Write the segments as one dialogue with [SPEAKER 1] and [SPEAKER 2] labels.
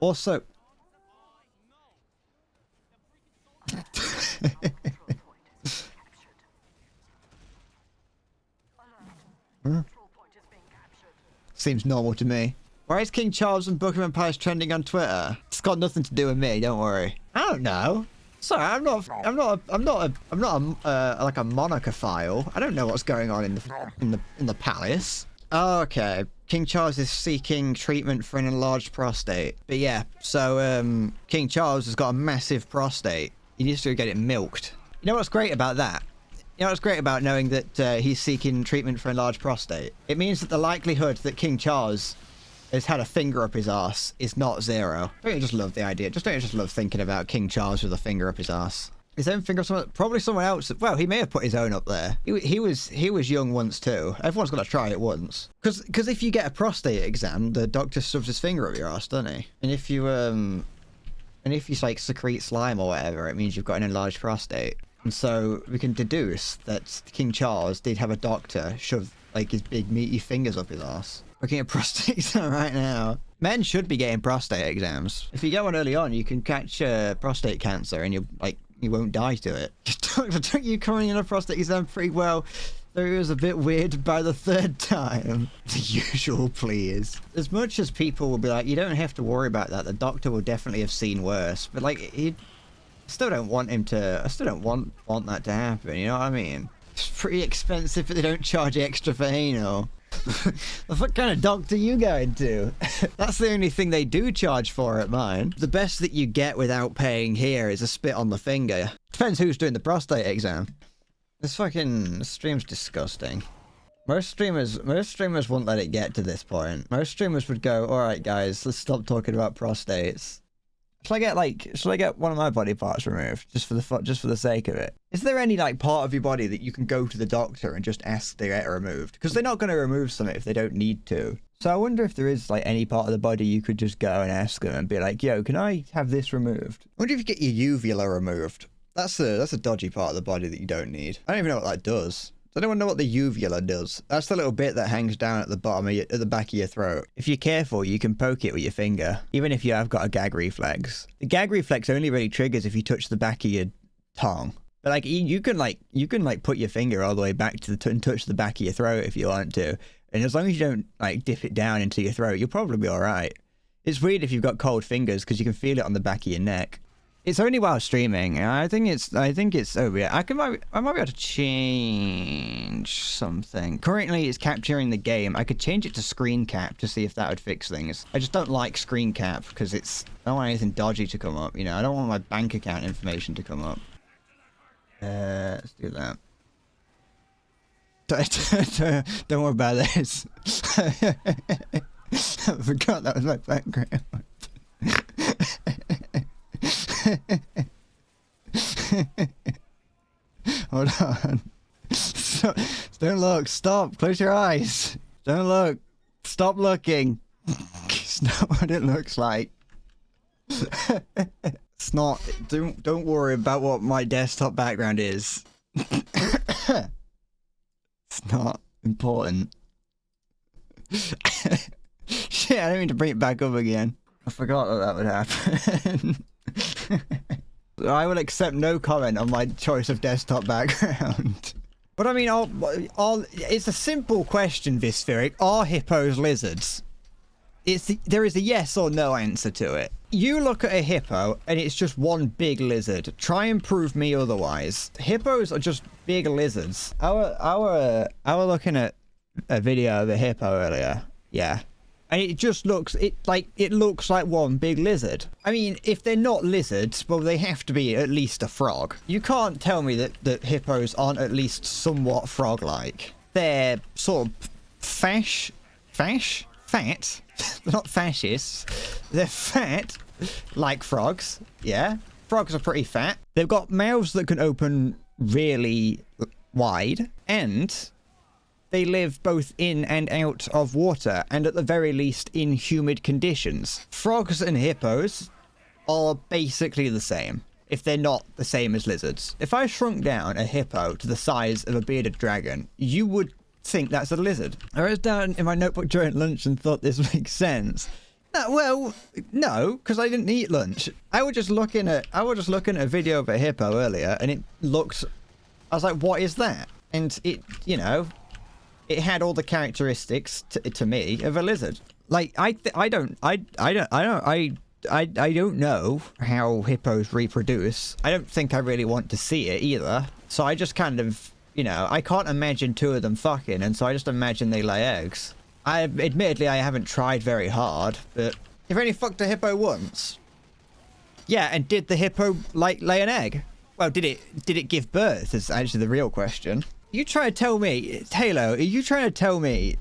[SPEAKER 1] Also... Seems normal to me. Why is King Charles and Buckingham Palace trending on Twitter? It's got nothing to do with me, don't worry. I don't know. Sorry, I'm not like a monarchophile. I don't know what's going on in the palace. Oh, okay. King Charles is seeking treatment for an enlarged prostate. But yeah, so King Charles has got a massive prostate. He needs to get it milked. You know what's great about that? You know what's great about knowing that he's seeking treatment for enlarged prostate? It means that the likelihood that King Charles has had a finger up his ass is not zero. Don't you just love the idea? Don't you just love thinking about King Charles with a finger up his ass? His own finger up probably someone else. Well, he may have put his own up there. He was young once too. Everyone's got to try it once. Because if you get a prostate exam, the doctor shoves his finger up your ass, doesn't he? And if you like secrete slime or whatever, it means you've got an enlarged prostate. And so we can deduce that King Charles did have a doctor shove like his big meaty fingers up his ass. Looking at prostate exam right now. Men should be getting prostate exams. If you get one early on, you can catch prostate cancer and you won't die to it. Doctor, you coming in a prostate exam pretty well. Though it was a bit weird by the third time. The usual please. As much as people will be like, you don't have to worry about that. The doctor will definitely have seen worse. But like, I still don't want him to. I still don't want that to happen. You know what I mean? It's pretty expensive, but they don't charge extra for anal. What kind of doctor you going to? That's the only thing they do charge for at mine. The best that you get without paying here is a spit on the finger. Depends who's doing the prostate exam. This stream's disgusting. Most streamers won't let it get to this point. Most streamers would go, all right, guys, let's stop talking about prostates. Should I get one of my body parts removed just for the sake of it? Is there any like part of your body that you can go to the doctor and just ask to get removed? Because they're not going to remove something if they don't need to. So I wonder if there is like any part of the body you could just go and ask them and be like, yo, can I have this removed? I wonder if you get your uvula removed. That's a dodgy part of the body that you don't need. I don't even know what that does. Does anyone know what the uvula does? That's the little bit that hangs down at the bottom of at the back of your throat. If you're careful, you can poke it with your finger, even if you have got a gag reflex. The gag reflex only really triggers if you touch the back of your tongue. But like you can put your finger all the way back to and touch the back of your throat if you want to. And as long as you don't like dip it down into your throat, you'll probably be all right. It's weird if you've got cold fingers because you can feel it on the back of your neck. It's only while streaming. I think it's over. Yeah, I might be able to change something. Currently, it's capturing the game. I could change it to screen cap to see if that would fix things. I just don't like screen cap because I don't want anything dodgy to come up. You know, I don't want my bank account information to come up. Let's do that. Don't worry about this. I forgot that was my background. Hold on. Don't look. Stop. Close your eyes. Don't look. Stop looking. It's not what it looks like. It's not. Don't worry about what my desktop background is. It's not important. Shit, I didn't mean to bring it back up again. I forgot that would happen. I will accept no comment on my choice of desktop background. But I mean, it's a simple question, Vispheric. Are hippos lizards? There is a yes or no answer to it. You look at a hippo and it's just one big lizard. Try and prove me otherwise. Hippos are just big lizards. I were looking at a video of a hippo earlier. Yeah. And it just looks like one big lizard. I mean, if they're not lizards, well, they have to be at least a frog. You can't tell me that hippos aren't at least somewhat frog-like. They're sort of fat. They're not fascists. They're fat, like frogs. Yeah, frogs are pretty fat. They've got mouths that can open really wide, and they live both in and out of water, and at the very least in humid conditions. Frogs and hippos are basically the same, if they're not the same as lizards. If I shrunk down a hippo to the size of a bearded dragon, you would think that's a lizard. I wrote down in my notebook during lunch and thought this makes sense. Well, no, because I didn't eat lunch. I was just looking at a video of a hippo earlier, and it looked. I was like, "What is that?" And it, you know, it had all the characteristics to me of a lizard. Like I don't know how hippos reproduce. I don't think I really want to see it either. So I just kind of, you know, I can't imagine two of them fucking, and so I just imagine they lay eggs. Admittedly, I haven't tried very hard, but you've only fucked a hippo once. Yeah, and did the hippo like lay an egg? Well, did it give birth? Is actually the real question. You trying to tell me, Halo? Are you trying to tell me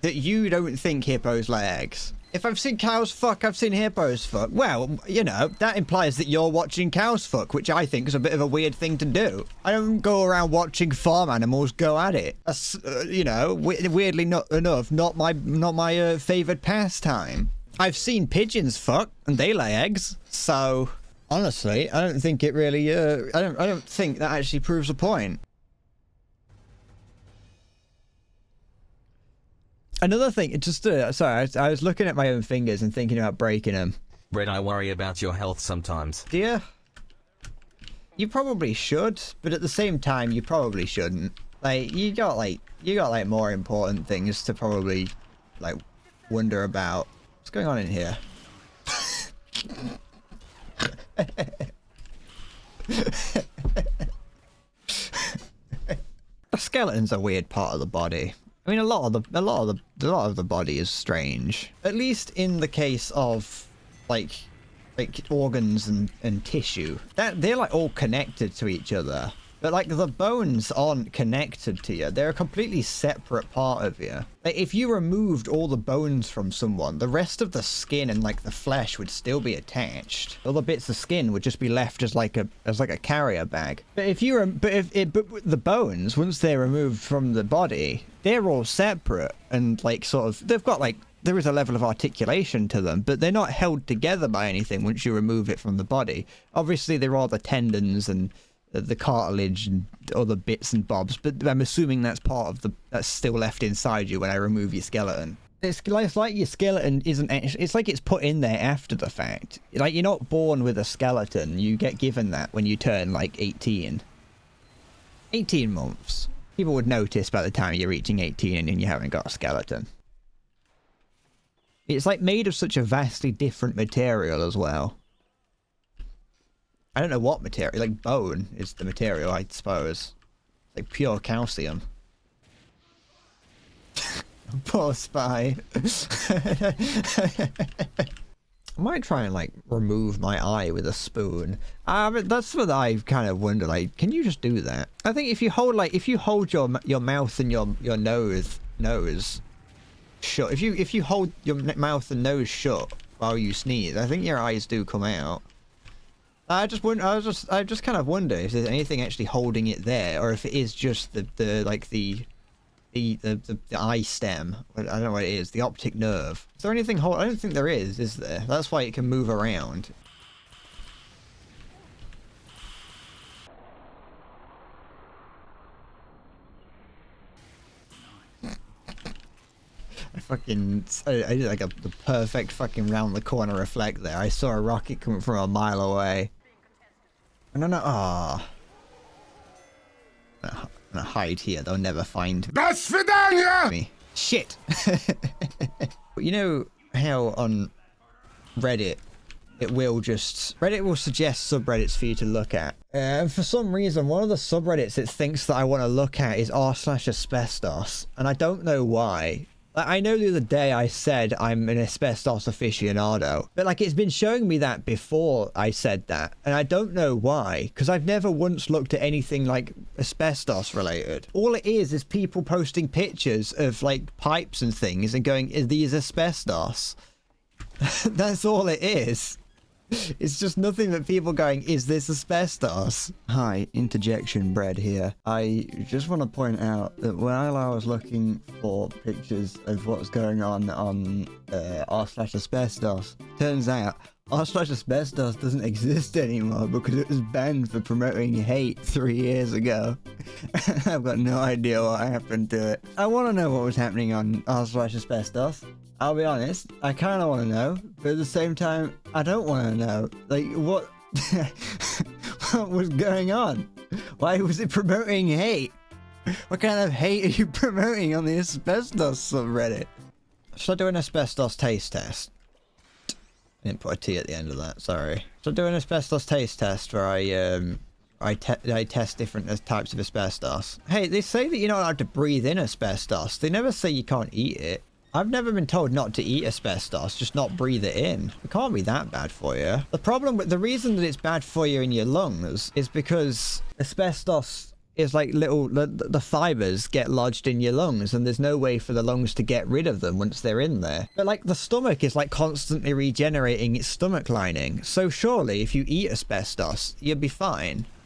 [SPEAKER 1] that you don't think hippos lay eggs? If I've seen cows fuck, I've seen hippos fuck. Well, you know, that implies that you're watching cows fuck, which I think is a bit of a weird thing to do. I don't go around watching farm animals go at it. That's, you know, weirdly not my favoured pastime. I've seen pigeons fuck, and they lay eggs. So, honestly, I don't think it really, I don't think that actually proves a point. Another thing, just sorry, I was looking at my own fingers and thinking about breaking them.
[SPEAKER 2] Red, I worry about your health sometimes.
[SPEAKER 1] Do you? You probably should, but at the same time, you probably shouldn't. Like, you got more important things to probably, like, wonder about. What's going on in here? A skeleton's a weird part of the body. I mean, a lot of the body is strange. At least in the case of like organs and tissue. That they're like all connected to each other. But like the bones aren't connected to you. They're a completely separate part of you. Like if you removed all the bones from someone, the rest of the skin and like the flesh would still be attached. All the bits of skin would just be left as like a carrier bag. But if the bones, once they're removed from the body, they're all separate and like sort of they've got like there is a level of articulation to them, but they're not held together by anything once you remove it from the body. Obviously there are the tendons and the cartilage and other bits and bobs, but I'm assuming that's part of that's still left inside you when I remove your skeleton. It's like your skeleton isn't actually, it's like it's put in there after the fact. Like you're not born with a skeleton, you get given that when you turn like 18. 18 months. People would notice by the time you're reaching 18 and you haven't got a skeleton. It's like made of such a vastly different material as well. I don't know what material, like bone is the material, I suppose. Like pure calcium. Poor Spy. I might try and like remove my eye with a spoon. But that's what I kind of wonder, like, can you just do that? I think if you hold your mouth and your nose shut, if you hold your mouth and nose shut while you sneeze, I think your eyes do come out. I just kind of wonder if there's anything actually holding it there, or if it is just the eye stem. I don't know what it is. The optic nerve. Is there anything I don't think there is there? That's why it can move around. I did like the perfect fucking round the corner reflect there. I saw a rocket coming from a mile away. No. I'm gonna hide here. They'll never find me. Shit. You know how on Reddit Reddit will suggest subreddits for you to look at. And for some reason, one of the subreddits it thinks that I want to look at is r/asbestos, and I don't know why. I know the other day I said I'm an asbestos aficionado, but like it's been showing me that before I said that, and I don't know why, because I've never once looked at anything like asbestos related. All it is people posting pictures of like pipes and things and going, "Is these asbestos?" That's all it is. It's just nothing but people going, "Is this asbestos?" Hi, Interjection Bread here. I just want to point out that while I was looking for pictures of what's going on r/asbestos, turns out r/asbestos doesn't exist anymore because it was banned for promoting hate 3 years ago. I've got no idea what happened to it. I want to know what was happening on r/asbestos. I'll be honest, I kind of want to know, but at the same time, I don't want to know. Like, what, what was going on? Why was it promoting hate? What kind of hate are you promoting on the asbestos subreddit? Should I do an asbestos taste test? I didn't put a T at the end of that, sorry. Should I do an asbestos taste test where I test different types of asbestos? Hey, they say that you're not allowed to breathe in asbestos. They never say you can't eat it. I've never been told not to eat asbestos, just not breathe it in. It can't be that bad for you. The reason that it's bad for you in your lungs is because asbestos is like the fibers get lodged in your lungs, and there's no way for the lungs to get rid of them once they're in there. But like the stomach is like constantly regenerating its stomach lining. So surely if you eat asbestos, you'll be fine.